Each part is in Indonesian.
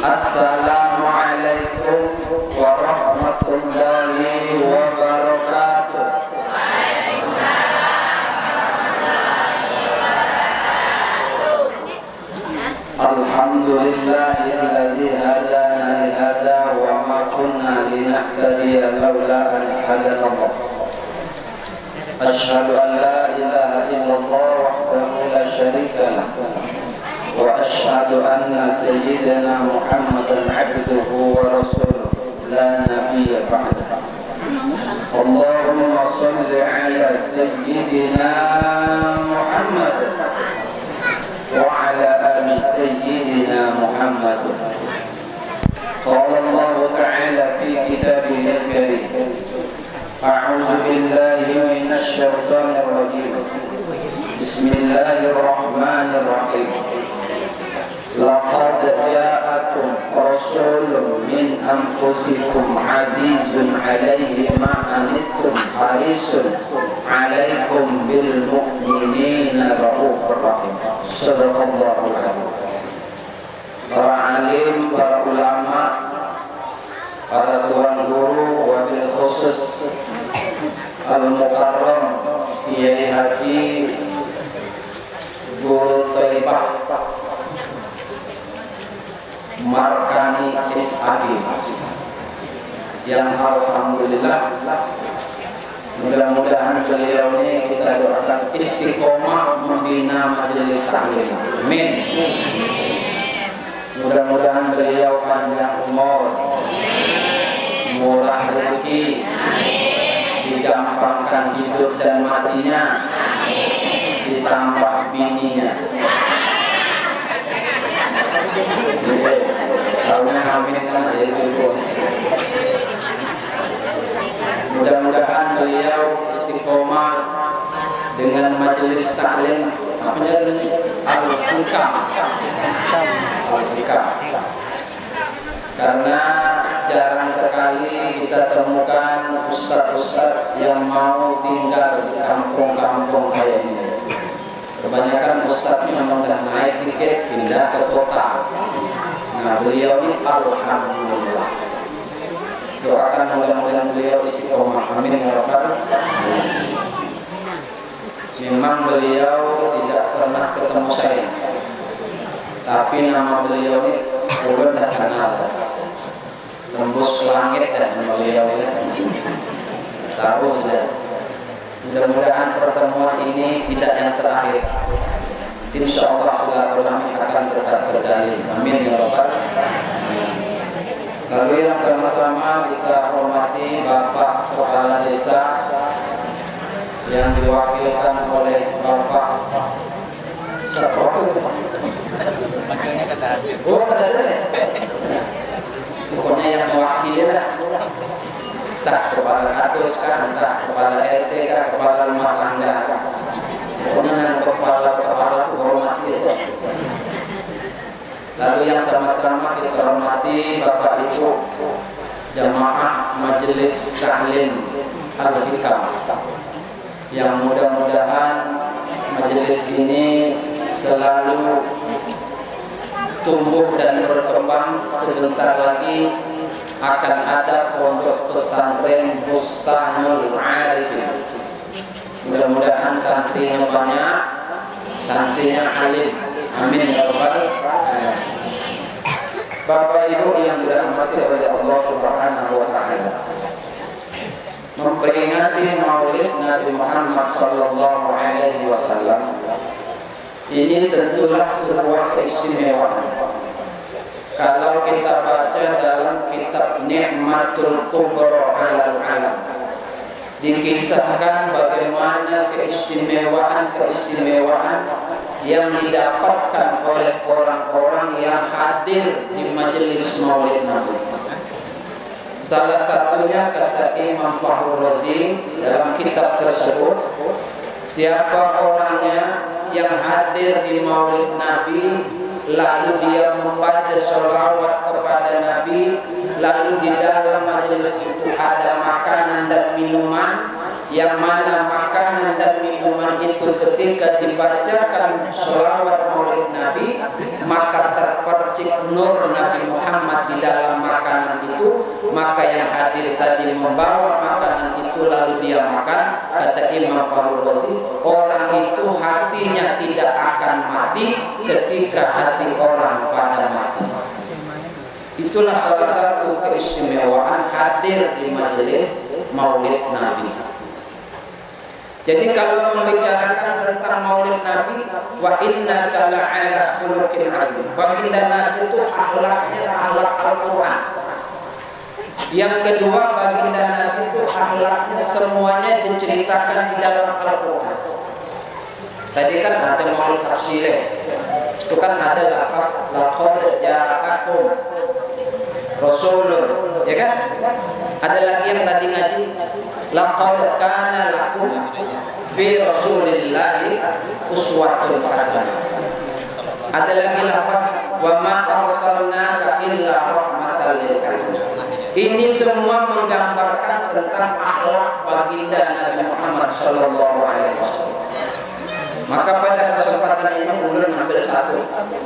Assalamualaikum warahmatullahi wabarakatuh. Alhamdulillahilladzi hadana li hadza wa ma kunna linahtadiya laula an hadanallah. Asyhadu an la ilaha illallah wahdahu la syarika lah. وأشهد أن سيدنا محمدا عبده ورسوله لا نبي بعده. اللهم صل على سيدنا محمد وعلى آل سيدنا محمد. قال الله تعالى في كتابه الكريم: أعوذ بالله من الشيطان الرجيم. بسم الله الرحمن الرحيم. لقد جاءكم رسول من أنفسكم عزيز عليه ما عنتم حريص عليكم بالمؤمنين رؤوف رحيم. صدق الله العظيم. Para alim, para ulama, para tuan guru, wabil khusus Al-Mukarram Kiai Haji Guru Thaibah Markani SAG, yang alhamdulillah mudah-mudahan beliau ini kita doakan istiqomah membina majelis taklim. Amin. Mudah-mudahan beliau panjang umur, murah rezeki, digampangkan hidup dan matinya, ditambah bininya. Tahunnya amin kan aja cukup. Mudah-mudahan beliau istiqomah dengan majelis taklim Al-Hikam. Karena jarang sekali kita temukan ustaz-ustaz yang mau tinggal di kampung-kampung kayak ini. Kebanyakan ustaznya memang dah naik dikit pindah ke kota. Nah, beliau ini alhamdulillah. Doakan mudah-mudahan beliau istiqomah. Amin ya rabbal alamin. Memang beliau tidak pernah ketemu saya, tapi nama beliau ini belum dah kenal. Tembus ke langit dan beliau ini tahu sudah. Mudah-mudahan pertemuan ini tidak yang terakhir. Insya Allah silaturahmi akan tetap berdalil. Amin ya rabbal alamin. Lalu yang sama-sama kita hormati Bapak Kepala Desa yang diwakilkan oleh Bapak Wakilnya kata hasil. Oh, kata hasil ya? Pokoknya yang mewakili lah. Entah kepala katus kan, entah kepala RT kan, kepala rumah tangga kan. Pokoknya yang kepala itu hormati ya. Lalu yang sama-sama kita hormati Bapak Ibu jamaah majelis taklim Al-Hikam, yang mudah-mudahan majelis ini selalu tumbuh dan berkembang. Sebentar lagi akan ada pondok pesantren Bustanul Arifin. Mudah-mudahan santrinya banyak, santrinya alim. Amin ya rabbal alamin. Bapak Ibu yang dirahmati oleh Allah Subhanahu wa taala, memperingati Maulid Nabi Muhammad sallallahu alaihi wasallam ini tentulah sebuah keistimewaan. Kalau kita baca dalam kitab Ni'matul Kubra alal Alam, dikisahkan bagaimana keistimewaan yang didapatkan oleh orang-orang yang hadir di majelis Maulid Nabi. Salah satunya kata Imam Fakhrul Razi dalam kitab tersebut, siapa orangnya yang hadir di Maulid Nabi lalu dia membaca sholawat kepada Nabi, lalu di dalam majelis itu ada makanan dan minuman, yang mana makanan dan minuman itu ketika dibacakan sholawat maulid Nabi, maka terpercik nur Nabi Muhammad di dalam makanan itu, maka yang hadir tadi membawa makanan itu lalu dia makan. Kata Imam Fahru Razi, orang itu hatinya tidak akan mati ketika hati orang pada mati. Itulah salah satu keistimewaan hadir di majelis maulid Nabi. Jadi kalau membicarakan tentang maulid Nabi, wa innaka la'ala khuluqin 'adzim. Baginda Nabi itu akhlaknya akhlak Al-Qur'an. Yang kedua, baginda Nabi itu akhlaknya semuanya diceritakan di dalam Al-Qur'an. Tadi kan ada maulid tafsirnya. Itu kan ada lafaz laqad ja'akum rasulun, ya kan? Ada lagi yang tadi ngaji, laqad kana lakum fi rasulillahi uswatun hasanah. Ada lagi lafaz wa ma arsalnaka illa rahmatan lil alamin. Ini semua menggambarkan tentang akhlak baginda Nabi Muhammad sallallahu alaihi wasallam. Maka pada kesempatan ini ulun ambil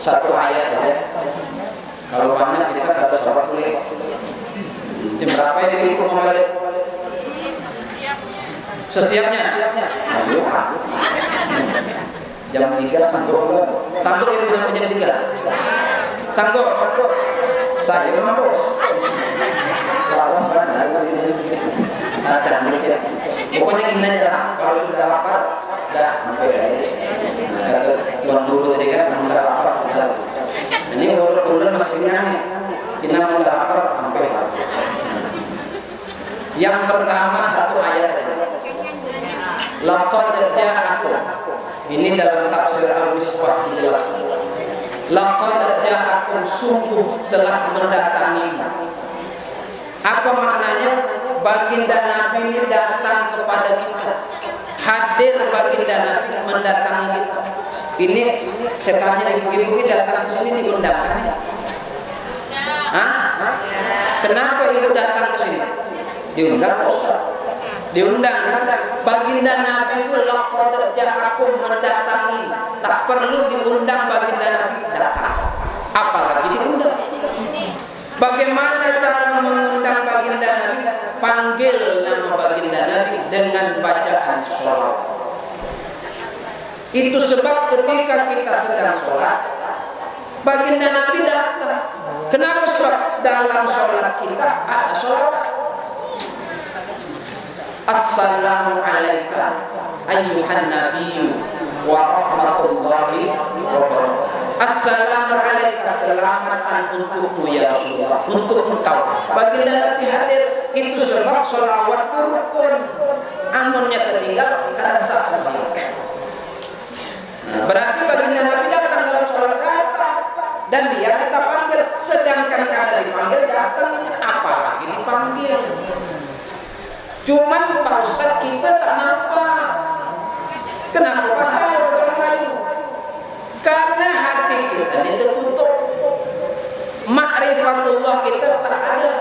satu ayat ya. Kalau banyak kita harus sholat boleh. Jam berapa ini ibu mau balik? Sesiapnya? Jam 3 sanggup belum? Sanggup ibu jam 3? Sanggup? Saya mampu. Ada dikit. Pokoknya gini aja. Kalau sudah lapar, dah sampai. Kata tuan guru tadi kan, sudah lapar, sudah. Ini ulun masih kenyang. Kita sudah lapar, sampai. Yang pertama satu ayat tadi. Laqad ja'akum. Ini dalam tafsir Al-Misbah dijelaskan. Laqad ja'akum, sungguh telah mendatangi. Apa maknanya? Baginda Nabi ini datang kepada kita. Hadir baginda Nabi mendatangi kita. Ini setannya ibu-ibu ini datang ke sini diundang kan? Hah? Kenapa ibu datang ke sini? Diundang Ustaz. Diundang. Baginda Nabi itu laqad ja'akum mendatangi. Tak perlu diundang baginda Nabi datang. Apalagi diundang. Bagaimana cara mengundang baginda Nabi? Panggil nama baginda Nabi dengan bacaan sholat. Itu sebab ketika kita sedang sholat, baginda Nabi datang. Kenapa? Sebab dalam sholat kita ada sholat. Assalamualaikum ayyuhan nabiyyu wa rahmatullahi wa barakatuh. Assalamualaikum, selamatan untukmu ya Rasulullah, untuk engkau. Baginda Nabi hadir, itu sebab sholawat rukun. Amunnya tertinggal karena sah. Berarti baginda Nabi datang dalam sholat datang, dan dia kita panggil. Sedangkan kada dipanggil datang, apalagi dipanggil. Cuman Pak Ustadz kita tak nampak. Kenapa pasal orang lain? Karena hati kita ditutup. Ma'rifatullah kita tak ada.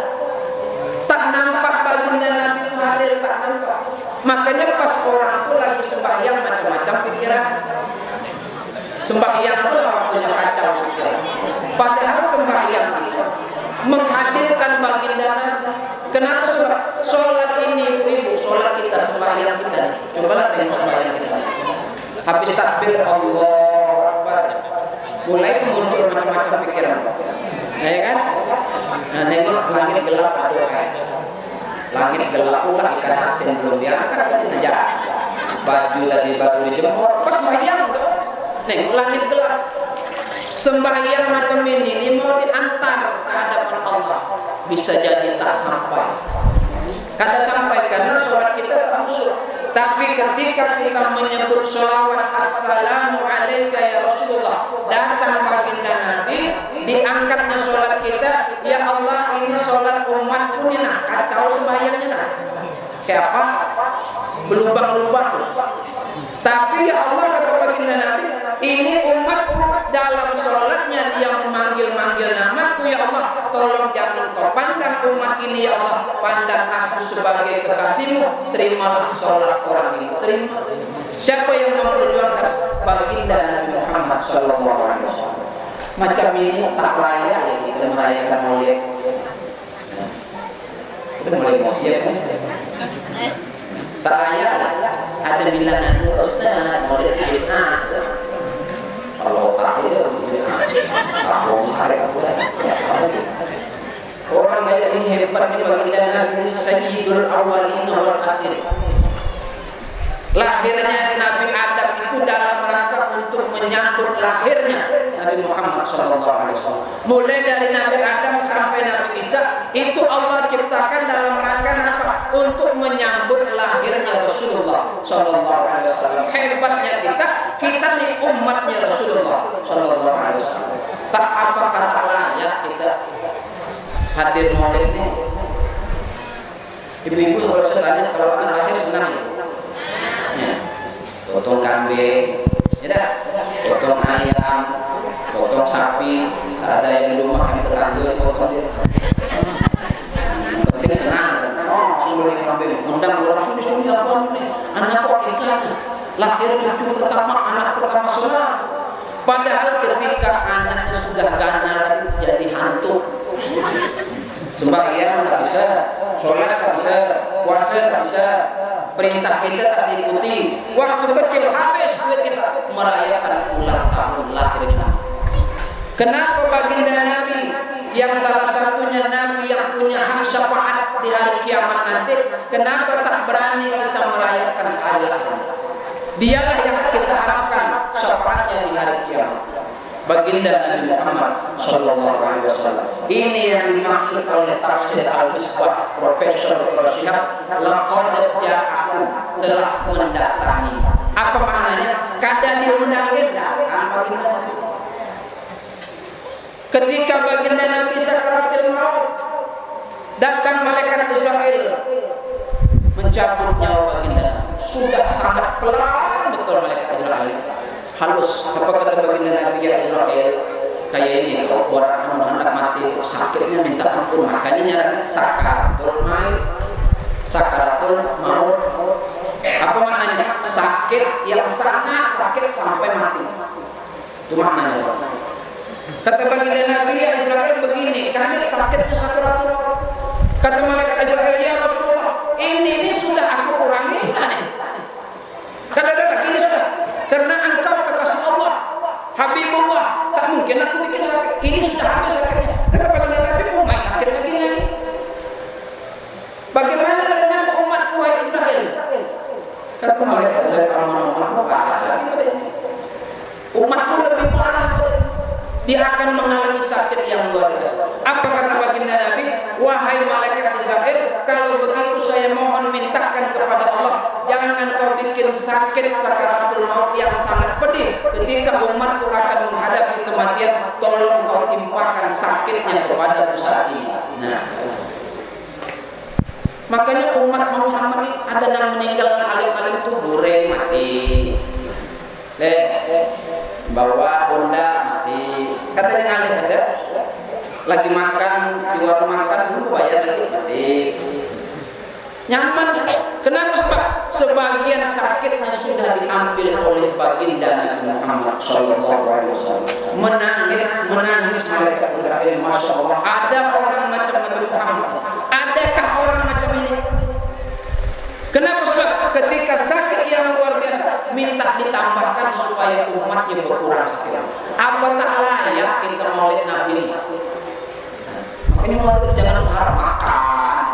Tak nampak baginda Nabi itu hadir, tak nampak. Makanya pas orang itu lagi sembahyang macam-macam pikiran. Sembahyang itu waktunya kacau pikiran. Padahal sembahyang itu menghadirkan baginda Nabi. Kenapa sebab sholat ini ibu, sholat kita, sembahyang kita. Cobalah tengok sembahyang kita. Habis takbir Allahu Akbar, mulai muncul macam-macam pikiran. Ya kan? Nah, nengok langit gelap atau langit gelap pula ikan asin belum diangkat aja. Baju tadi baru dijemur, pas sembahyang tuh. Nengok langit gelap. Sembahyang macam ini mau diantar ke hadapan Allah, bisa jadi tak sampai. Kada sampai karena sholat kita tak khusyuk. Tapi ketika kita menyebut sholawat assalamu alaika ya Rasulullah, datang baginda Nabi, diangkatnya sholat kita. Ya Allah, ini sholat umatku nih nak, tahu sembahyangnya nak. Kayak apa? Berlubang-lubang. Tapi ya Allah, kata baginda Nabi, ini umatku dalam sholatnya dia memanggil-manggil namaku ya Allah. tolong jangan kau pandang umat ini ya Allah, pandang aku sebagai kekasihmu, terimalah sholat orang ini. Terima. Siapa yang memperjuangkan baginda Nabi Muhammad sallallahu alaihi wasallam? Macam ini tak layak ya kita merayakan Maulid. Kita mulai siap kan? Tak layak. Ada bilangan Ustaz Maulid bid'ah. Kalau tak ya, aku cari aku. Orang kayak ini hebatnya baginda Nabi Sayyidul Awwalin wal Akhirin. Lahirnya Nabi Adam itu dalam rangka untuk menyambut lahirnya Nabi Muhammad SAW. Mulai dari Nabi Adam sampai Nabi Isa itu Allah ciptakan dalam rangka apa? Untuk menyambut lahirnya Rasulullah SAW. Hebatnya kita nih umatnya Rasulullah SAW. Tak apa kata layak kita hadir maulid ini. Ibu-ibu kalau saya tanya kalau anak lahir senang ya? Potong kambing, ya, potong ayam, potong sapi, ada yang di rumah yang tetangga potong dia. Penting senang. Oh, suruh kambing, undang orang sini apa nih? Anak kok lahir cucu pertama, anak pertama senang. Padahal ketika anaknya sudah ganas jadi hantu. Sembahyang tak bisa, sholat tak bisa, puasa tak bisa, perintah kita tak diikuti. Waktu kecil habis duit kita merayakan ulang tahun lahirnya. Kenapa baginda Nabi yang salah satunya Nabi yang punya hak syafaat di hari kiamat nanti, kenapa tak berani kita merayakan hari lahir? Dialah yang kita harapkan syafaatnya di hari kiamat. Baginda Nabi Muhammad sallallahu alaihi wasallam. Ini yang dimaksud oleh tafsir Al-Misbah Profesor Syihab, laqad ja'akum, telah mendatangi. Apa maknanya? Kada diundangin datang baginda. Ketika baginda Nabi sakaratul maut, datang malaikat Israel mencabut nyawa baginda. Sudah sangat pelan betul malaikat Israel. Halus, apa kata baginda Nabi ya Israel? Kayak ini, kalau orang hendak mati sakitnya minta ampun, makanya nyari sakaratul maut. Sakaratul maut. Apa maknanya? Sakit yang sangat sakit sampai mati. Itu maknanya. Kata baginda Nabi ya Israel begini, kami sakitnya sakaratul maut. Kata malaikat Israel, ya Rasulullah, ini sudah aku kurangi sudah nih. Kadang-kadang ini sudah, karena engkau kekasih Allah, Habibullah, tak mungkin aku bikin sakit. Ini sudah habis sakitnya. Kata baginda Nabi, umai sakit lagi nih. Bagaimana dengan umatku wahai Israel? Kata malaikat saya kalau parah lagi. Umatku lebih parah. Dia akan mengalami sakit yang luar biasa. Apa kata baginda Nabi? Wahai malaikat Israel, kalau begitu saya mohon mintakan kepada Allah, jangan engkau bikin sakit sakaratul maut yang sangat pedih ketika umatku akan menghadapi kematian. Tolong kau timpakan sakitnya kepada saat ini. Nah, makanya umat Muhammad ini ada yang meninggal alim-alim itu goreng mati. Bawa Honda mati. Katanya alih ada lagi makan di warung makan dulu bayar lagi mati. Nyaman. Kenapa? Sebab sebagian sakitnya sudah diambil oleh baginda Nabi Muhammad sallallahu alaihi wasallam. Menangis mereka berkata, Masya Allah, ada orang macam Nabi Muhammad. Adakah orang macam ini? Kenapa? Sebab ketika sakit yang luar biasa minta ditambahkan supaya umatnya berkurang sakit. Apa tak layak kita maulid Nabi ini? Makanya maulid jangan harap makan.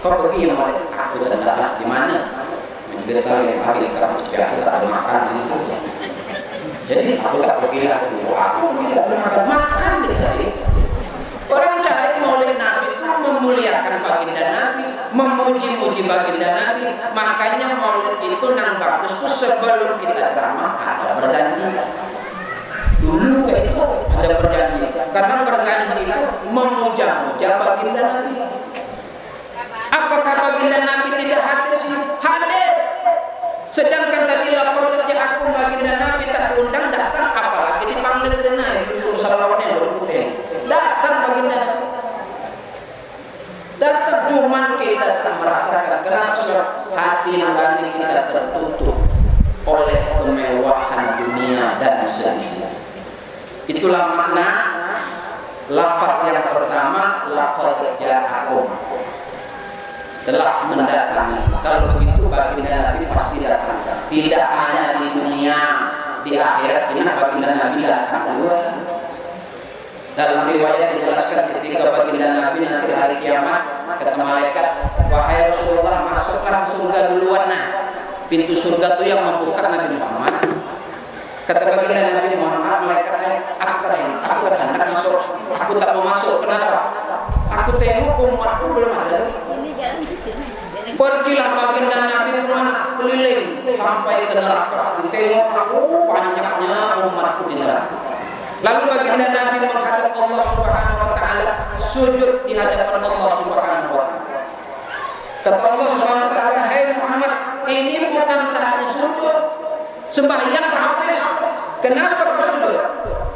Kau pergi yang maulid aku dan datang di mana? Juga sekali hari kamu biasa tak ada makan di situ. Jadi aku tak pergi aku tidak ada makan di hari. Orang cari maulid Nabi itu memuliakan baginda Nabi, memuji-muji baginda Nabi. Makanya maulid itu nang bagus itu sebelum kita ceramah ada perjanjian. Dulu itu ada perjanjian, karena perjanjian itu memuja-muja baginda Nabi. Apakah baginda Nabi tidak hadir sini? Hadir. Sedangkan tadi lapor kerja aku baginda Nabi tak diundang datang, apalagi dipanggil dari Nabi. Itu salawatnya berputih. Datang Kenapa? Sebab hati nurani kita tertutup oleh kemewahan dunia dan seisinya. Itulah makna lafaz yang pertama, laqad ja'akum, telah mendatangi. Kalau begitu baginda Nabi pasti datang. Tidak hanya di dunia, di akhirat ini baginda Nabi datang juga. Dalam riwayat dijelaskan ketika baginda Nabi nanti hari kiamat kata malaikat, wahai Rasulullah, masuklah ke surga duluan. Nah, pintu surga itu yang membuka Nabi Muhammad. Kata baginda Nabi, mohon maaf malaikatnya, aku hendak masuk, aku tak mau masuk. Kenapa? Aku tengok umatku belum ada. Pergilah baginda Nabi keliling sampai ke neraka. Ditengok aku banyaknya umatku di neraka. Lalu baginda Nabi menghadap Allah Subhanahu wa taala, sujud di hadapan Allah Subhanahu wa taala. Kata Allah Subhanahu wa taala, "Hai Muhammad, ini bukan saatnya sujud. Sembahyang habis. Kenapa kau sujud?"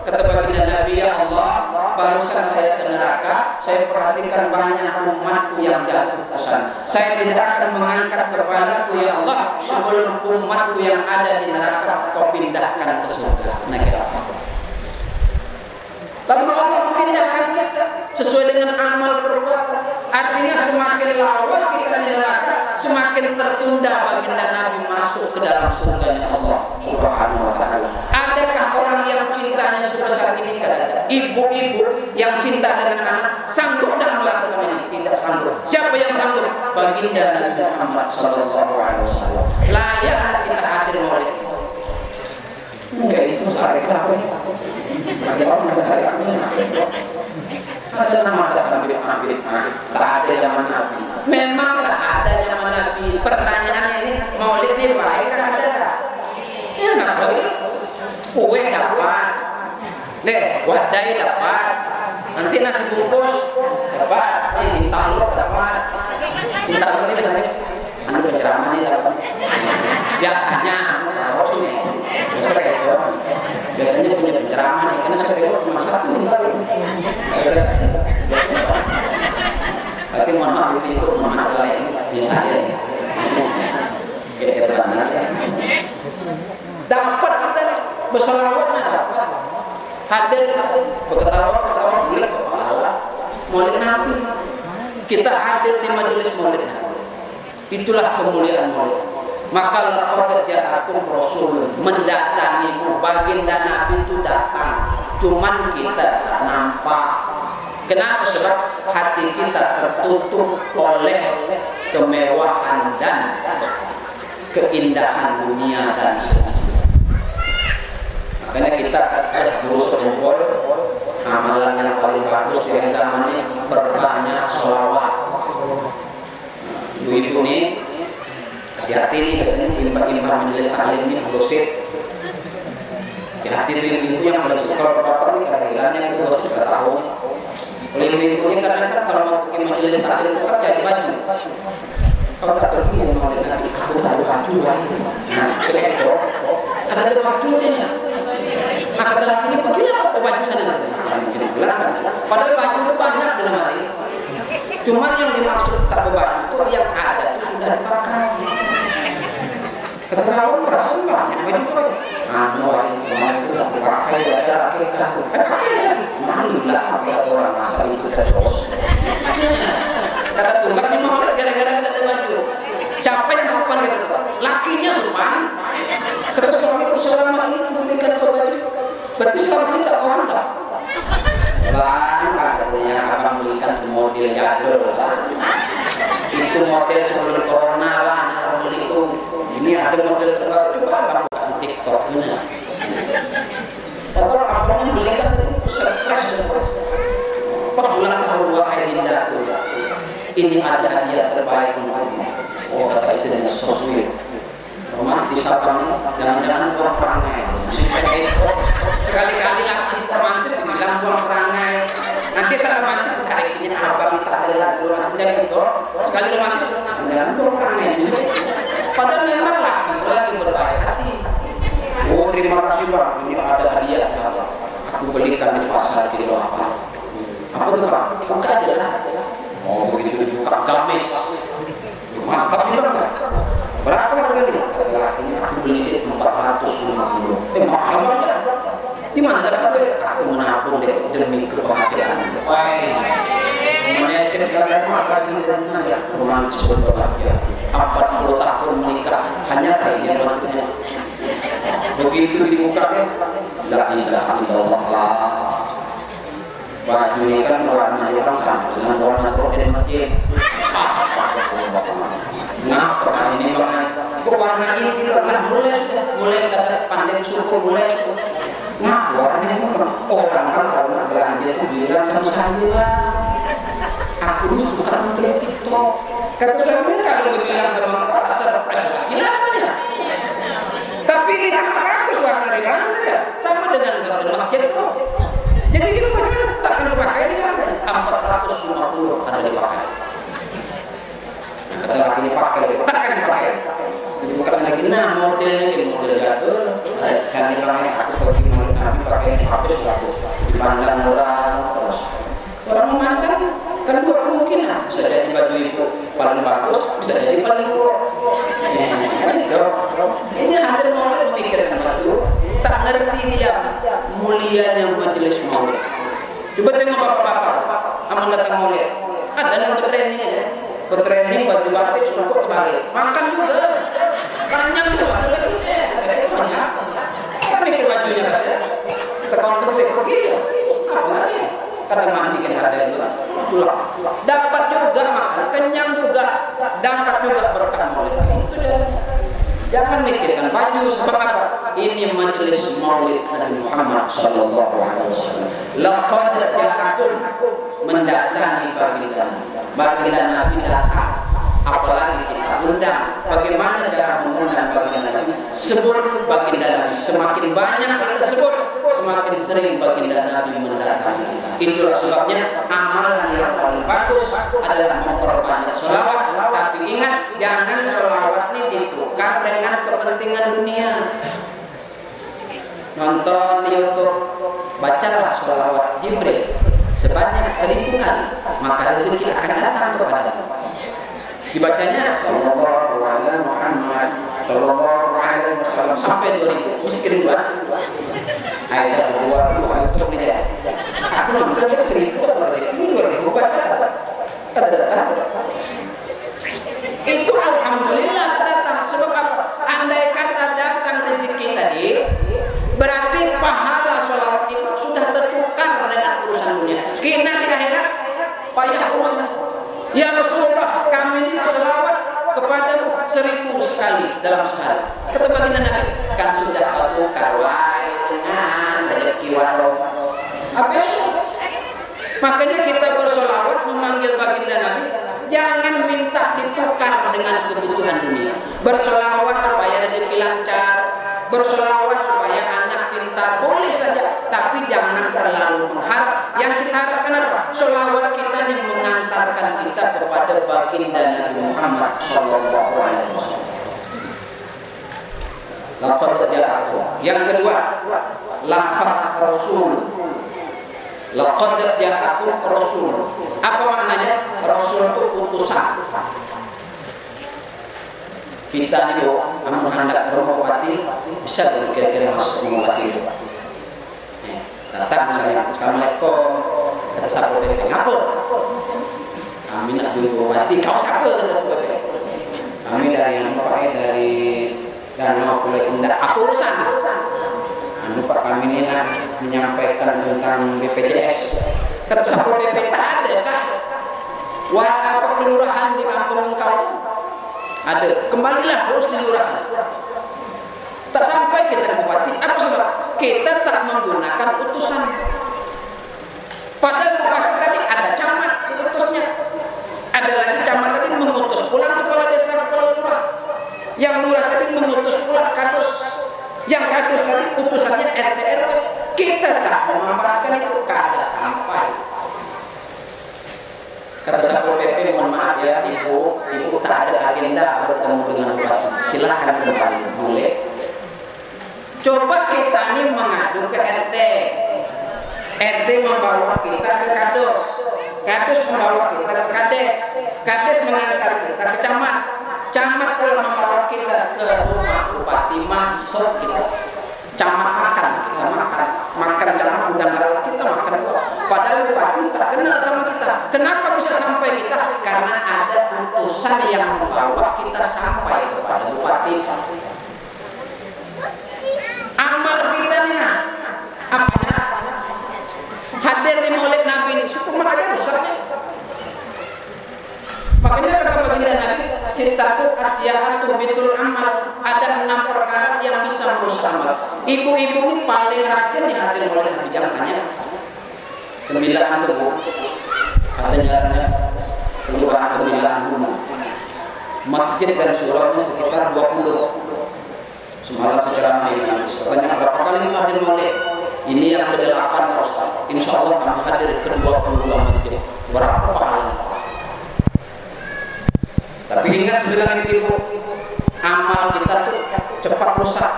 Kata baginda Nabi, "Ya Allah, barusan saya ke neraka, saya perhatikan banyak umatku yang jatuh ke sana. Saya tidak akan mengangkat kepalaku ya Allah sebelum umatku yang ada di neraka kau pindahkan ke surga." Nah, kira lalu Allah memindahkan kita sesuai dengan amal perbuatan. Artinya semakin lawas kita di neraka, semakin tertunda baginda Nabi masuk ke dalam surganya Allah Subhanahu wa taala. Adakah orang yang cintanya sebesar ini? Kada. Ibu-ibu yang cinta dengan anak sanggup dan melakukan ini? Tidak sanggup. Siapa yang sanggup? Baginda Nabi Muhammad sallallahu alaihi wasallam. Layak kita hadir maulid. Enggak, itu hari apa ini? Ada orang hari ini. Ada nama Habib, tak ada zaman Nabi. Memang tak ada zaman Nabi. Pertanyaannya ini, maulid ini baik kan ada tak? Ya nggak boleh. Kue dapat, wadai dapat, nanti nasi bungkus dapat, intalur dapat. Intalur ini biasanya, penceramah ini dapat. Biasanya, harus ini, biasanya punya penceramah nih, karena saya kira cuma satu intalur. Berarti mohon maaf itu masalah yang biasa aja. Kayak benar ya. Dapat kita nih bersolawatnya dapat. Hadir berketawa bulik kepala. Maulid Nabi. Kita hadir di majelis maulid Nabi. Itulah kemuliaan maulid. Maka laqad ja'akum rasul, mendatangimu, baginda Nabi itu datang. Cuman kita tak nampak. Kenapa? Sebab hati kita tertutup oleh kemewahan dan keindahan dunia dan seisinya. Makanya kita terus berkumpul, amalan yang paling bagus di zaman ini berbanyak sholawat. Ibu-ibu nih, hati-hati nih, biasanya imam majelis taklim ini gosip. Hati-hati tuh ibu-ibu yang bergosip. Kalau bapak ini kehadirannya itu gosip sudah tahu. Ibu-ibu ini kadang-kadang kalau mau pergi majelis taklim itu kan cari baju. Kalau tak pergi yang mau dengar aku ada baju lagi. Nah, seekor ada bajunya. Nah, kata laki ini pergilah pakai baju sana. Padahal baju itu banyak dalam hari. Cuman yang dimaksud tak berbaju itu yang ada itu sudah dipakai. Keterlaluan perasaan banyak baju itu. Nah, yang kemarin itu tak dipakai ada akhirnya pakai lagi. Malulah apabila orang masa itu terus. Kata tulak ni mau gara-gara ada baju. Siapa yang sopan kata tu? Lakinya sopan. Kata suamiku selama ini belikan baju. Berarti selama ini tak orang tak? Lah, katanya abang belikan model jadul. Itu model sebelum corona lah. Model itu. Ini ada model terbaru. Coba abang buka di TikTok ini. Atau abang belikan itu surprise. Pak ulang tahun wahai dindaku. Ini ada hadiah terbaik untukmu. Oh, kata istrinya sosui. Romantis apa? Jangan-jangan buang perangai. Sekali-kali lagi romantis dibilang buang perangai. Nanti tak romantis seharinya abang minta ada lagi romantis jadi itu. Sekali romantis jangan buang perangai. Padahal memang lagi berbaik hati. Oh, terima kasih Bang. Ini ada hadiah. Aku belikan di pasar kilo apa? Apa tuh Pak? Buka aja lah. Oh begitu dibuka gamis Mantap juga enggak? Berapa harganya? Kata lakinya, aku beli di 450. Mahal banget. Di mana dapat? Aku menabung demi kebahagiaan. Menetes segala maka di sana ya romantis betul ya. 40 tahun menikah hanya kayak romantisnya. Begitu dibuka la ilaha illallah. Baju ini kan warna yang sama dengan warna korden masjid. Nah, pertanyaan ini bang, kok warna ini lah mulai kata pandai suku mulai. Nah, warna ini orang kan kalau belanja itu bilang sama saya. Aku ini bukan menteri TikTok. Kata suaminya kalau bilang sama bapak surprise lagi namanya. Tapi ini tak bagus warna di mana ya? Sama dengan gorden masjid itu. Jadi kita takkan dipakai ini kan 450 ada dipakai. Kata laki ini pakai, takkan dipakai. Jadi bukan lagi nah modelnya ini model jatuh. Kan dipakai aku pergi malam nabi pakai ini habis aku dipandang orang terus. Orang memandang kan dua kemungkinan, bisa jadi baju itu paling bagus, bisa jadi paling buruk. Ini hadir maulid memikirkan baju, tak ngerti dia mulianya majelis maulid. Coba tengok bapak-bapak, amun datang maulid, ada yang bertraining aja, bertraining baju batik suruh kok terbalik, makan juga, kenyang juga, ada lagi, itu banyak. Apa mikir bajunya katanya? Terkawan betul, pergi ya, apa lagi? Kata mandi kan ada itu pulang dapat juga makan kenyang juga dapat juga berkah maulid itu jangan mikirkan baju sebab apa ini majelis maulid Nabi Muhammad sallallahu alaihi wasallam laqad ja'akum mendatangi baginda Nabi datang apalagi kita undang bagaimana cara mengundang baginda Nabi sebut baginda Nabi semakin banyak kita sebut semakin sering baginda Nabi mendatangi kita. Itulah sebabnya amalan yang paling bagus adalah memperbanyak sholawat. Tapi ingat, jangan sholawat ini ditukar dengan kepentingan dunia. Nonton di YouTube, bacalah sholawat Jibril sebanyak 1000 kali, maka rezeki akan datang kepadamu. Dibacanya Sallallahu alaihi Muhammad Sallallahu alaihi wasallam sampai 2000 miskin buat ayat 2 untuk ini ya. Aku nonton 1000 ini 2000 baca ada datang. Itu alhamdulillah datang. Sebab apa? Andai kata datang rezeki tadi, berarti pahala sholawat itu sudah tertukar dengan urusan dunia. Kina di akhirat payah urusan. Ya Rasulullah, kami ini berselawat kepadamu 1000 sekali dalam sehari. Kata baginda Nabi, kan sudah kau tukar dengan rezeki warung. Apa itu? Makanya kita berselawat memanggil baginda Nabi, jangan minta ditukar dengan kebutuhan dunia. Berselawat supaya rezeki lancar, berselawat supaya anak pintar, boleh saja, tapi jangan terlalu mengharap. Yang kita harapkan apa? Selawat kita ini mengantarkan kita kepada baginda Nabi Muhammad sallallahu alaihi wasallam. Lafaz ja'akum. Yang kedua, lafaz Rasul. Laqad ja'akum Rasul. Apa maknanya? Rasul itu utusan. Kita ini amun hendak bermubati bisa kira-kira masuk mubati itu. Datang misalnya, Assalamualaikum, kata sahabat BP, ngapur? Kami nak dulu mati, kau siapa? Kata sahabat BP. Kami dari dari Danau Pulau Indah, aku urusan. Pak kami ini menyampaikan tentang BPJS. Kata sahabat BP, tak ada kah? Wah, apa kelurahan di kampung engkau? Ada, kembalilah terus di lurahan. Tak sampai kita ke bupati, apa sebab? Kita tak menggunakan utusan. Padahal bupati tadi ada camat utusnya, ada lagi camat tadi mengutus pulang kepala desa, kepala lurah. Yang lurah tadi mengutus pulang kadus, yang kadus tadi utusannya RT RW. Kita tak mengabarkan itu, kada sampai. Kata sahabat PP, mohon maaf ya ibu tak ada agenda bertemu dengan bupati. Silakan kembali, boleh. Coba kita ini mengadu ke RT. RT membawa kita ke kadus. Kades membawa kita ke Kades, Kades mengantar kita ke Camat, Camat kalau membawa kita ke rumah bupati, masuk kita Camat makan, kita makan Camat udang laut kita makan. Padahal bupati tak kenal sama kita. Kenapa bisa sampai kita? Karena ada utusan yang membawa kita sampai kepada bupati. Amal kita nih, apanya? Hadir di Maulid Nabi ini, suku mereka rusak. Makanya kata baginda Nabi, sitatu asya'atu bitul amal, ada 6 perkara yang bisa merusak amal. Ibu-ibu ini paling rajin yang hadir Maulid Nabi, jangan tanya. 9 itu bu, katanya kelurahan 9 rumah. Masjid dan suraunya sekitar 20. Semalam secara mahir, katanya berapa kali hadir Maulid? Ini yang ke-8 Ustaz. Insya Allah kami hadir ke-22 masjid. Berapa pahala? Tapi ingat sebilang ibu, amal kita tuh cepat rusak.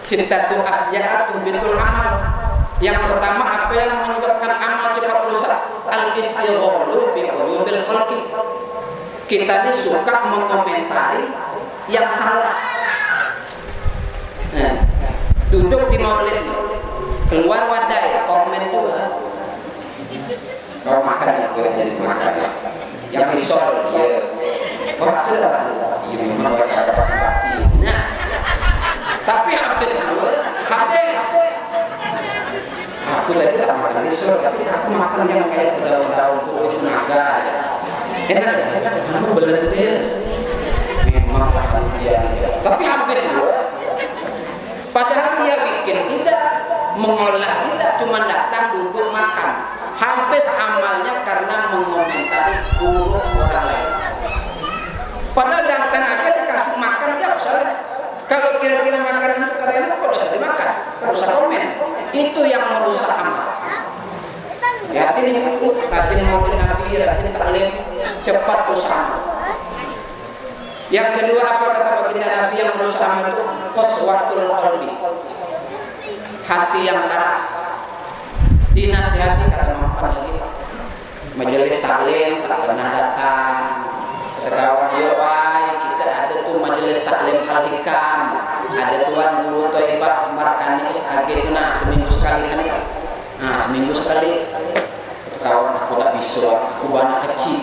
Sittatu asya'atu bitul amal. Yang pertama, apa yang menyebabkan amal cepat rusak? Al-istighalu bi uyubil khalqi. Kita ini suka mengomentari yang salah. Nah, duduk di maulid, keluar wadah ya, komen juga. Kau makan ya, gue jadi makan. Yang risol, ya. Kau hasil apa sih? Iya memang gue ada kasih. Nah, tapi habis gue, habis. Aku tadi tak makan risol, tapi aku makan yang kayak daun-daun itu naga. Enak, kamu bener-bener. Memang dia. Tapi habis gue. Padahal dia bikin tidak, mengolah tidak, cuma datang duduk makan. Habis amalnya karena mengomentari buruk orang lain. Padahal datang aja dikasih makan aja salah. Kalau kira-kira makanan itu kadang-kadang kok bisa dimakan, terus komen. Itu yang merusak amal. Hati ini rajin Maulid Nabi, rajin taklim, cepat rusak amal. Yang kedua apa kata baginda Nabi yang merusak amal itu? Qaswatul qalbi. Hati yang keras. Dinasihati kata Muhammad lagi. Majelis taklim tak pernah datang. Kawan yowai kita ada tuh majelis taklim al-hikam. Ada tuan guru Thaibah Markani SAG itu nah seminggu sekali kan. Nah seminggu sekali. Kawan aku tak bisa, aku banyak kecil.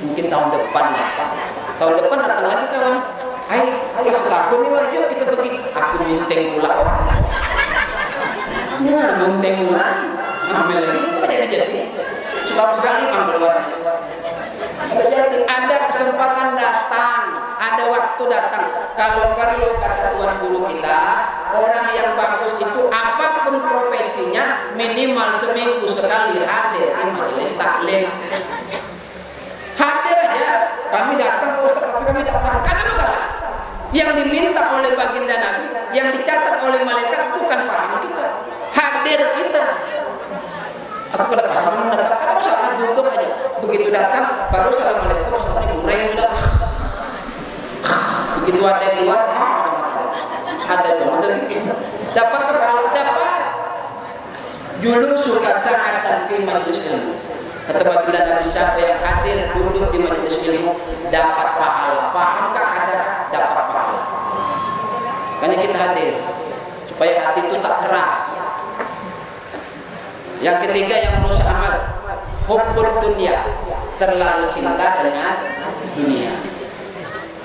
Mungkin tahun depan lah. Tahun depan datang lagi kawan. Hai, kelas lagu nih, yuk kita pergi. Aku minteng pula orang. Nah, minteng pula. Ambil lagi, jadi. Setahun sekali ambil orang. Jadi ada kesempatan datang, ada waktu datang. Kalau perlu kata tuan guru kita, orang yang bagus itu apapun profesinya minimal seminggu sekali hadir di majelis taklim. Hadir aja, kami datang Ustaz, tapi kami tak paham. Karena masalah yang diminta oleh baginda Nabi, yang dicatat oleh malaikat bukan paham kita, hadir kita. Aku tak paham, karena masalah duduk aja. Begitu datang, baru assalamualaikum, Ustaznya goreng udah. Begitu ada yang keluar, ada yang dapat kepala, dapat. Julu suka sa'atan fi majlis ilmu. Kata baginda Nabi, siapa yang hadir duduk di majelis ilmu dapat pahala. Pahamkah ada dapat pahala? Makanya kita hadir supaya hati itu tak keras. Yang ketiga yang merusak amal, hubbud dunia, terlalu cinta dengan dunia.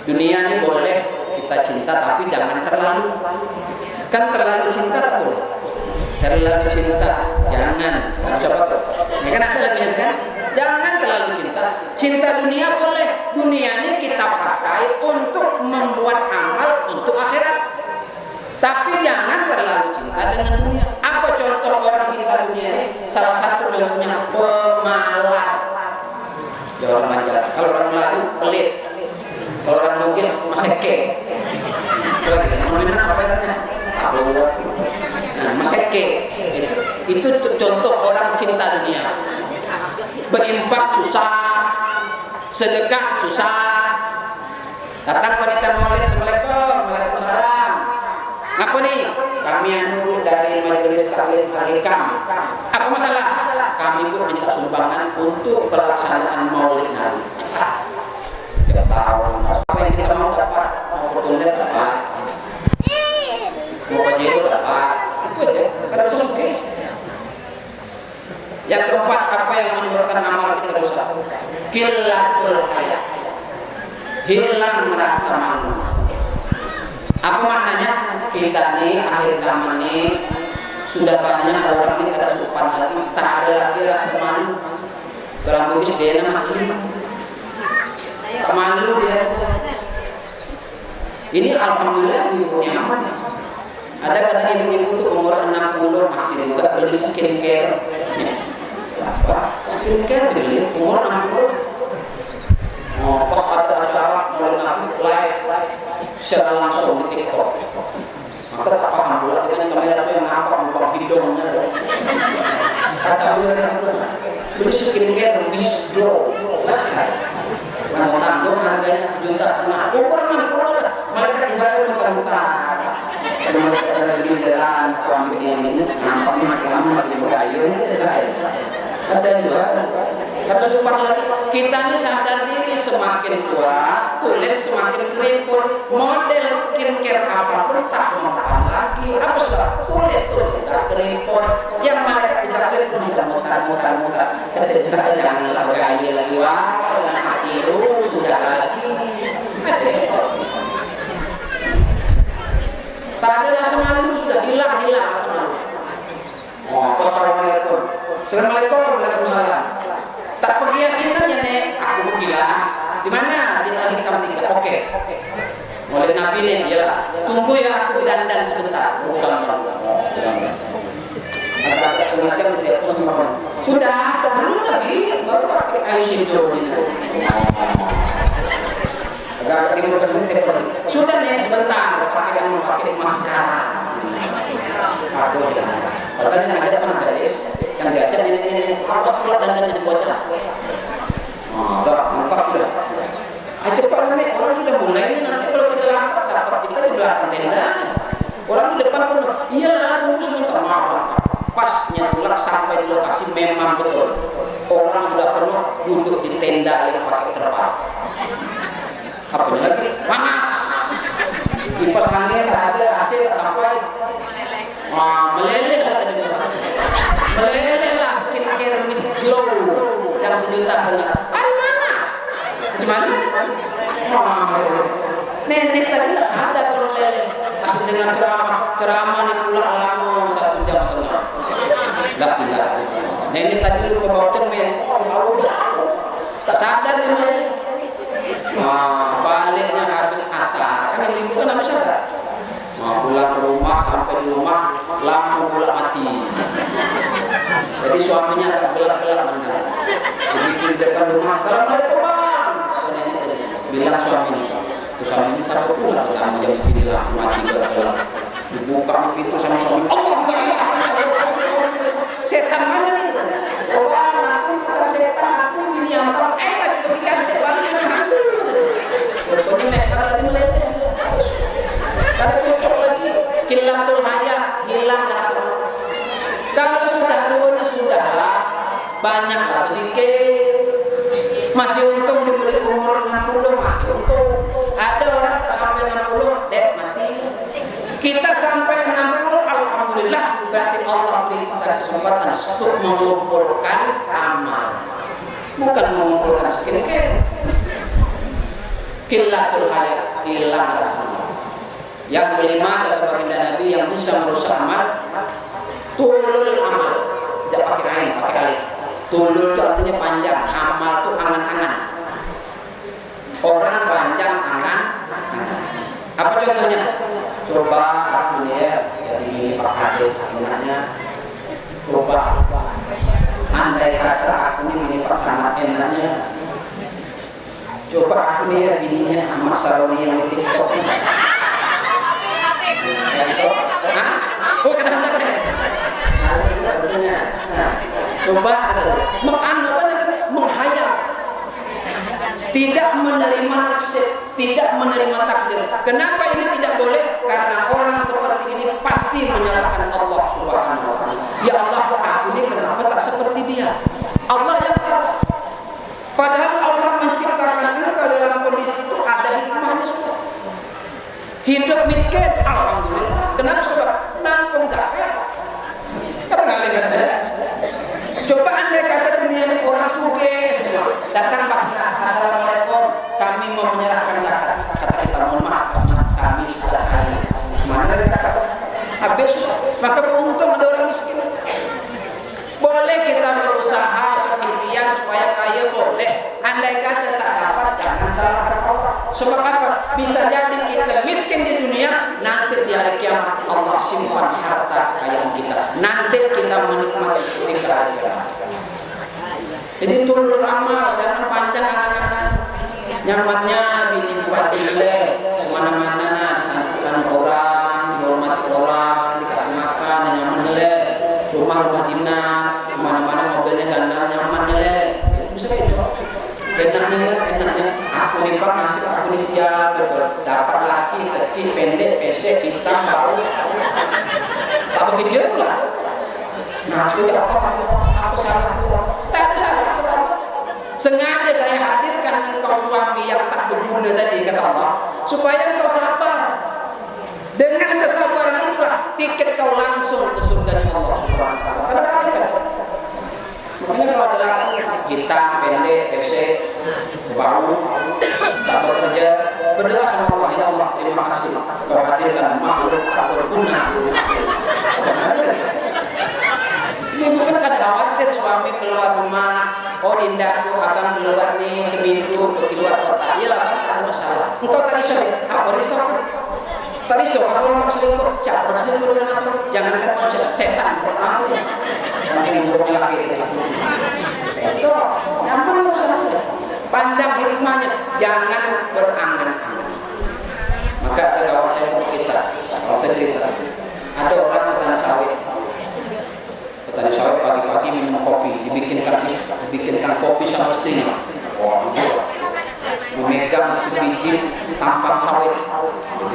Dunia ini boleh kita cinta tapi jangan terlalu. Kan terlalu cinta tak boleh. Terlalu cinta jangan. Siapa tuh? Ini kan ada lagi kan? Jangan terlalu cinta. Cinta dunia boleh. Dunia ini kita pakai untuk membuat amal untuk akhirat. Tapi jangan terlalu cinta dengan dunia. Apa contoh orang cinta dunia ini? Salah satu contohnya pemalas. Ya orang Banjar. Kalau orang Melayu pelit. Kalau orang Bugis maseke. Namanya apa ya? Nah, maseke. Itu contoh orang cinta dunia. Berinfak susah, sedekah susah. Datang panitia maulid, assalamualaikum, waalaikumsalam. Apa nih? Kami anu dari majelis taklim al-hikam. Apa masalah? kami pun minta sumbangan untuk pelaksanaan Maulid Nabi. Kita tahu apa yang kita mau dapat, mau bertunda dapat, mau kejadian dapat, itu aja. Karena sudah. Yang keempat, apa yang menyebabkan amal kita rusak? Qillatul haya, hilang rasa malu. Apa maknanya? Kita nih akhir zaman nih sudah banyak orang ini kada sopan lagi, tak ada lagi rasa malu. Orang Bugis dia masih malu dia. Ini alhamdulillah memang ada kadang ibu-ibu tuh umur 60 masih juga beli skincare. Apa? Skincare beli umur 60. Oh, pas ada acara Maulid Nabi live secara langsung di TikTok. Maka tak paham pula dengan kamera itu yang nampak buka hidungnya. Kata beli skincare Miss Glow. Kamu tanggung harganya 1,5 juta. Umur 60 dah. Malaikat Israel mutar-mutar. Ada giliran suami yang ini nampaknya makin lama makin berkayu ini Israel. Ada juga. Kata super lagi, kita ini sadar diri semakin tua, kulit semakin keriput, model skincare apapun tak mempan lagi. Apa sebab? Kulit tuh sudah keriput. Yang malaikat Israel pun sudah mutar-mutar. Kata Israel janganlah bergaya lagi, wah, dengan hati sudah lagi. Tak ada rasa malu, sudah hilang rasa malu. Oh, assalamualaikum. Assalamualaikum, waalaikumsalam. Tak pergi asinannya nek, aku bilang di mana? Di lagi kamar 3. Oke. Maulid Nabi nih, ya. Tunggu ya, aku dandan sebentar. Agak setengah jam di telepon sama sudah, belum lagi, baru pakai eyeshadow ini. Agak pergi muter telepon. Sudah nih sebentar, pakai maskara. Aku padahal yang ada teman gadis yang diajak ini apa keluar dan di bocah. Nampak sudah. Cepat nih, orang sudah mulai nih, nanti kalau kita lambat dapat kita di belakang tenda. Orang di depan pun, iyalah tunggu sebentar, maaf. Pas nyelak sampai di lokasi memang betul. Orang sudah penuh duduk di tenda yang pakai terpal. Apa lagi? Panas. Kipas angin tak ada, AC tak sampai. Meleleh lah tadi. Meleleh lah skincare Miss Glow yang 1,5 juta. Hari panas. Cuman nenek tadi tak sadar kalau meleleh. Masih dengan ceramah nih pula lama 1,5 jam. Tidak. Nenek tadi dulu ke bawah cermin. Tak sadar dia meleleh. Baliknya habis asar. Kan ibu kan habis asar. Pulang ke rumah, sampai di rumah lampu pula mati. Jadi suaminya agak gelap-gelap mendengar. Begitu di depan rumah, assalamualaikum bang. Bilang suaminya, suaminya sampai pulang sama jam 9 mati gelap-gelap. Dibuka pintu sama suami. Allah, setan mana nih? Oh bang, aku bukan setan, aku ini yang bang. Tadi pergi kantor bang ini hantu. Rupanya mereka tadi meleleh. Tapi lagi qillatul haya, hilang rasa malu. Kalau sudah tua sudahlah banyaklah berzikir. Masih untung diberi umur 60 masih untung. Ada orang tak sampai 60 dead mati. Kita sampai 60 alhamdulillah berarti Allah beri kita kesempatan untuk mengumpulkan amal. Bukan mengumpulkan skincare. Qillatul haya, hilang rasa malu. Yang kelima kata baginda Nabi yang bisa merusak amal, tulul amal. Tidak pakai ain, pakai alif. Tulul itu artinya panjang, amal itu angan-angan. Orang panjang angan. Apa contohnya? Coba aku ya dari Pak Hades sebenarnya. Coba andai kata aku ini Pak Camat enaknya. Coba aku nih ya bininya Ahmad Saroni yang di TikTok. Bukan hendak coba menghayal, tidak menerima takdir. Kenapa ini tidak boleh? Karena orang seperti ini pasti menyalahkan Allah Subhanahu wa taala. Ya Allah, aku ini kenapa tak seperti dia? Allah yang salah. Padahal Allah menciptakan engkau dalam kondisi itu ada hikmahnya semua. Hidup miskin, alhamdulillah. Kenapa? Sebab nangkung zakat. Karena ada. Coba andai kata dunia ini orang sugih semua datang pas assalamualaikum, kami mau menyerahkan zakat. Kata kita mohon maaf, kami sudah kaya. Mana ada zakat? Habis, maka beruntung ada orang miskin. Boleh kita berusaha berikhtiar supaya kaya, boleh. Andai kata tak dapat, jangan salahkan Allah. Sebab apa? Bisa jadi kita miskin di dunia, nanti di hari kiamat Allah simpan harta kekayaan kita. Nanti kita menikmati ketika hari kiamat. Jadi turun amal, jangan panjang angan-angan. Nyamannya bini buat dilek, kemana-mana disantukan orang, dihormati orang, dikasih makan, nyaman jelek. Rumah dinas, kemana-mana mobilnya gandang, nyaman jelek. Bisa gitu. Enaknya aku nikah nasib aku ini siap, betul. Dapat laki kecil pendek pesek hitam bau tak begitu lah. Nah sudah aku salah, tak ada salah. Sengaja saya hadirkan engkau suami yang tak berguna tadi kata Allah supaya engkau sabar. Dengan kesabaran itulah tiket kau langsung ke surga Allah Subhanahu wa taala. Makanya kalau ada laki hitam, pendek, pesek, bau, tak bekerja, berdoa sama Allah, ya Allah, terima kasih kau hadirkan makhluk tak berguna. Ini bukan kada khawatir suami keluar rumah, oh dindaku abang keluar nih seminggu pergi luar kota, iyalah tak ada masalah. Engkau tak risau ya? Apa risau? Tak risau kalau mau selingkuh, siapa selingkuh dengan apa? Jangankan manusia, setan pernah ya. Yang buruknya lagi itu nyaman usaha. Pandang hikmahnya, jangan berangan-angan. Maka kalau saya mau kisah, kalau saya cerita, ada orang petani sawit. Petani sawit pagi-pagi minum kopi, dibikinkan kopi sama istrinya. Wah, memegang sebiji tampang sawit,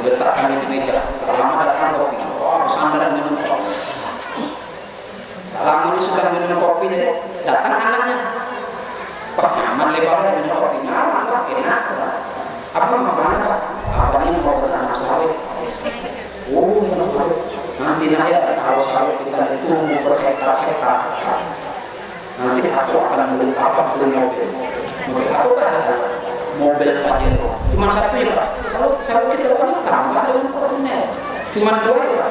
diletakkan di meja. Lama datang kopi, wah sandaran minum kopi. Lama ini sudah minum kopi, datang anaknya. Pak nyaman lebarnya minum kopi, nyaman, enak. Apa makanan Pak? Apanya mau bertanam sawit? Oh, minum sawit. Nanti aja kalau sawit kita itu berhektar-hektar. Nanti aku akan beli apa? Beli mobil. Mobil aku kan mobil Pajero. Cuma satu ya Pak. Kalau sawit kita tambah dengan Fortuner. Cuma dua ya Pak.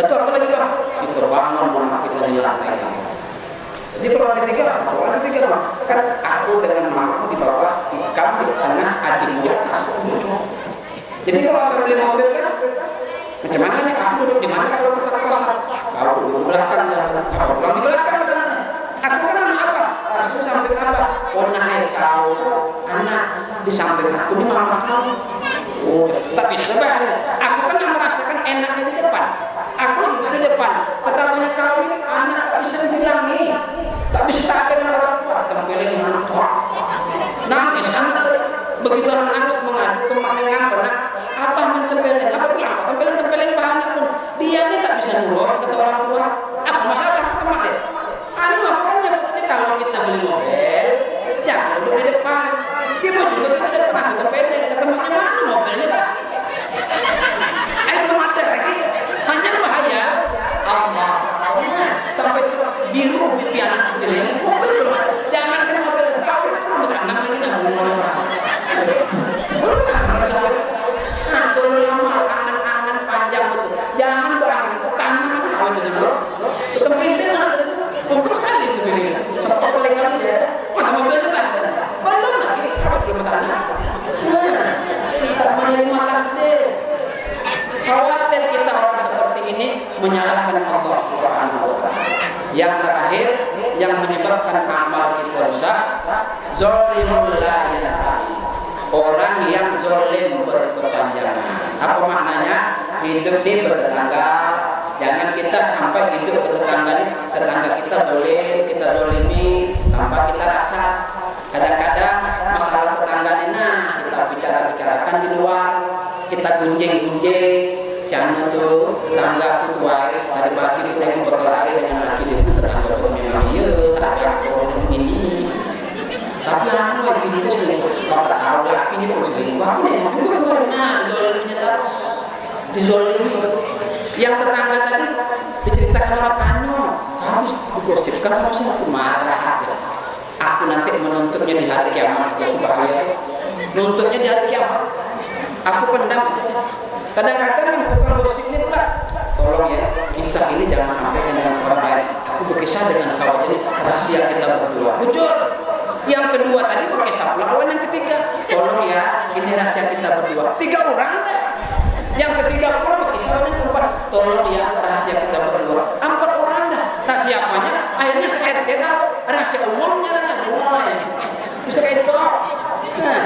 Tentu apa lagi Pak? Diperbangun rumah kita di lantai. Jadi kalau ada tiga Pak. Kan aku dengan mamaku di bawah, kamu di tengah, adikmu di atas. Jadi kalau aku beli mobil kan, macam mana nih? Aku duduk di mana kalau kita kosan? Kau duduk di belakang, aku pulang di belakang. Aku kan anak apa? Harus di samping apa? Oh naik kau, anak di samping aku di mama kamu. Oh, tak bisa Pak. Aku kan merasakan enaknya di depan. Aku juga di depan. Pertamanya kau ini anak tak bisa dibilangi, tak bisa tak ada dengan orang tua. Tempelin anak tua, nangis anak. Begitu orang nangis mengadu ke mengapa nak? Apa mentempelin? Apa bilang? Tempelin anak pun. Dia ini tak bisa nurut kata orang tua. Apa masalah? Kemarin. Anu apanya? Tadi kalau kita beli mobil, jangan duduk di depan. Dia mau juga kita pernah tempelin. Ketemunya mana mobilnya Pak? Ayo mati lagi. Hanya bahaya. Allah. Sampai biru pipi anak kecil ini. Mobil belum. Jangan kena mobil sawit. Cuma berenang ini nggak orang. Belum nggak sawit. Nah, kalau lama angan-angan panjang betul. Jangan berangin tangan sawit itu dulu. Tetap pilih lah. Kumpul sekali itu pilih. Cepat paling kali ya. Mana mobilnya Pak? Belum lagi sawit belum tanya. Kita menerima takdir. Khawatir kita orang seperti ini menyalahkan Allah Subhanahu wa taala. Yang terakhir yang menyebabkan amal kita rusak, zalimul la ilaha. Orang yang zalim berkepanjangan. Apa maknanya? Hidup di bertetangga. Jangan kita sampai hidup bertetangga, tetangga kita zalim, kita zalimi tanpa kita rasa. Kadang-kadang masalah tetangga ini kita bicarakan di luar, kita gunjing-gunjing, siapa tuh tetangga tuh baik, tadi pagi kita yang berkelahi dengan laki dia tetangga pun memang iya, tak ibu selingkuh, aku nengok juga kemana, dizoliminya terus, dizolimi. Yang tetangga tadi diceritakan orang Pano, harus digosipkan sama saya, aku marah. Aku nanti menuntutnya di hari kiamat, itu bahaya. Nuntutnya di hari kiamat, aku pendam. Kadang-kadang yang bukan gosip ini pula, tolong ya, kisah ini jangan sampai dengan orang lain. Aku berkisah dengan kawan ini, rahasia kita berdua. Jujur. Yang kedua tadi berkisah pula kawan yang ketiga. Tolong ya, ini rahasia kita berdua. 3 orang dah. Yang ketiga pula berkisah yang keempat. Tolong ya, rahasia kita berdua. 4 orang dah. Rahasia apanya? Akhirnya se-RT tahu. Rahasia umumnya mulai. Bisa kayak itu. Nah,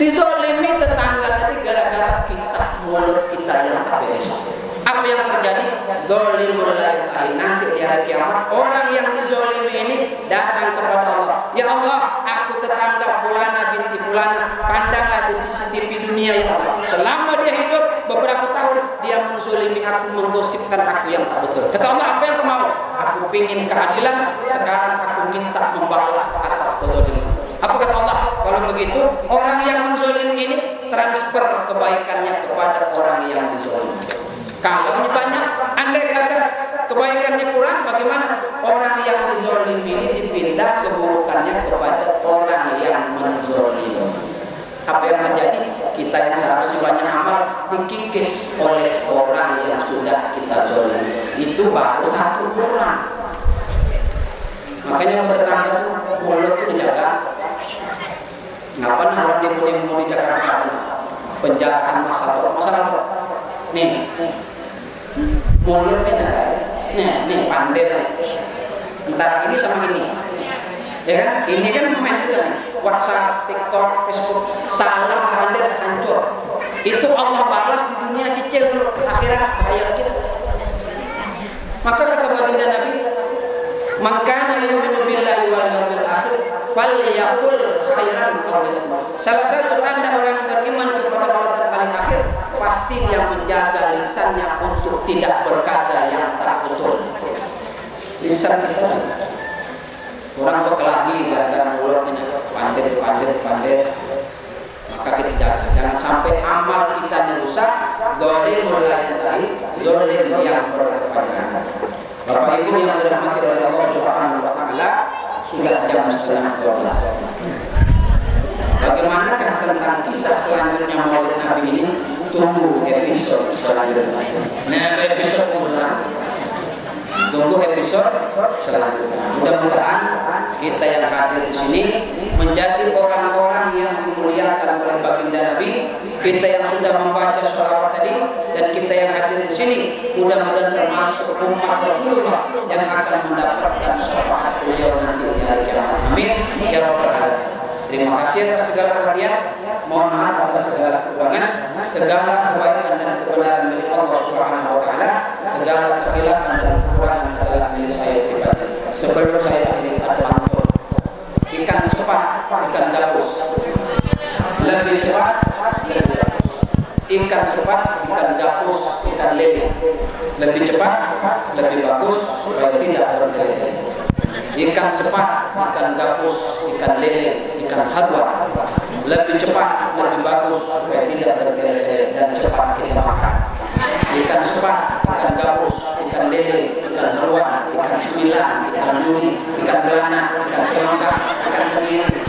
dizolimi tetangga tadi gara-gara kisah mulut kita yang tak beres. Apa yang terjadi? Zolimul lain. Nanti di hari kiamat orang yang dizolimi ini datang kepada Allah. Ya Allah, aku tetangga fulana binti fulana, pandanglah di CCTV dunia ya Allah. Selama dia hidup beberapa tahun dia menzolimi aku, menggosipkan aku yang tak betul. Kata Allah, apa yang kau mau? Aku ingin keadilan. Sekarang aku minta membalas atas kezoliman. Apa kata Allah? Kalau begitu orang yang menzolimi ini transfer kebaikannya kepada orang yang dizolimi. Kalau banyak, andai kata kebaikannya kurang, bagaimana? Orang yang dizolimi ini dipindah keburukannya kepada orang yang menzolimi. Apa yang terjadi? Kita yang seharusnya banyak amal dikikis oleh orang yang sudah kita zolimi. Itu baru 1 kurang. Makanya tetangga itu mulut itu dijaga. Ngapa orang demo di Jakarta? Penjagaan masalah. Nih, mulutnya nih pandai nih. Entar ini sama ini, ya kan? Ini kan main juga nih. WhatsApp, TikTok, Facebook, salah pandai hancur. Itu Allah balas di dunia cicil, akhirat bahaya lagi. Maka kata baginda Nabi, "Maka yu'minu billahi wal yawmil akhir falyaqul khairan aw liyasmut." Salah satu tanda orang beriman kepada Allah dan paling akhir, pasti yang menjaga lisannya untuk tidak berkata yang tak betul. Lisan kita orang berkelahi gara-gara mulutnya pandai. Maka kita jaga, jangan sampai amal kita dirusak. Zalimul lain, zalim yang berkepanjangan. Bapak Ibu yang dirahmati oleh Allah Subhanahu wa taala, sudah jam 11:30. Bagaimanakah tentang kisah selanjutnya Maulid Nabi ini? Tunggu episode selanjutnya. Tunggu episode selanjutnya. Mudah-mudahan kita yang hadir di sini menjadi orang-orang yang dimuliakan oleh baginda Nabi. Kita yang sudah membaca sholawat tadi dan kita yang hadir di sini mudah-mudahan termasuk umat Rasulullah yang akan mendapatkan syafaat beliau nanti di hari kiamat. Amin ya rabbal alamin. Terima kasih atas segala perhatian. Mohon maaf atas segala kekurangan. Segala kebaikan dan kebenaran milik Allah Subhanahu wa taala. Segala kekhilafan dan kekurangan adalah milik saya pribadi. Sebelum saya akhiri pantun. Ikan sepat, ikan gabus. Lebih cepat, lebih bagus. Ikan sepat, ikan gabus, ikan lele. Lebih cepat, lebih bagus supaya tidak bertele-tele. Ikan sepat, ikan gabus, ikan lele, ikan hadwar. Lebih cepat, lebih bagus supaya tidak bertele-tele dan cepat kita makan. Ikan sepat, ikan gabus, ikan lele, ikan haluan, ikan sembilan, ikan duri, ikan belana, ikan semangka, ikan tenggiri,